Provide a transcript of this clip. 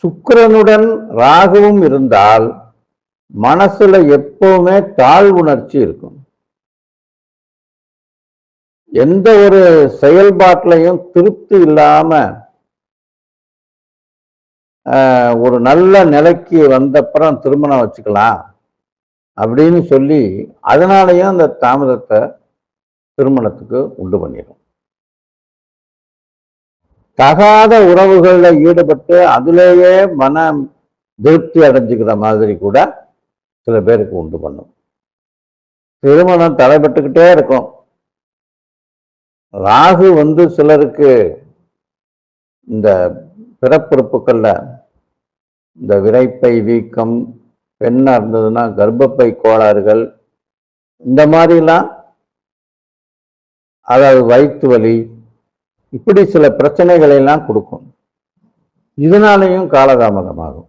சுக்கிரனுடன் ராகுவும் இருந்தால் மனசுல எப்பவுமே தாழ்வுணர்ச்சி இருக்கும். எந்த ஒரு செயல்பாட்டிலையும் திருப்தி இல்லாம ஒரு நல்ல நிலைக்கு வந்தப்புறம் திருமணம் வச்சுக்கலாம் அப்படின்னு சொல்லி அதனாலையும் அந்த தாமதத்தை திருமணத்துக்கு உண்டு பண்ணிடும். தகாத உறவுகளில் ஈடுபட்டு அதிலேயே மன திருப்தி அடைஞ்சுக்கிற மாதிரி கூட சில பேருக்கு உண்டு பண்ணும். திருமணம் தடைபட்டுக்கிட்டே இருக்கும். ராகு சிலருக்கு இந்த பிறப்புறுப்புக்கள்ல இந்த விரைப்பை வீக்கம், பெண்ணா இருந்ததுன்னா கர்ப்பப்பை கோளாறுகள், இந்த மாதிரிலாம், அதாவது வயிற்று வலி, இப்படி சில பிரச்சனைகளை எல்லாம் கொடுக்கும். இதனாலையும் காலதாமதமாகும்.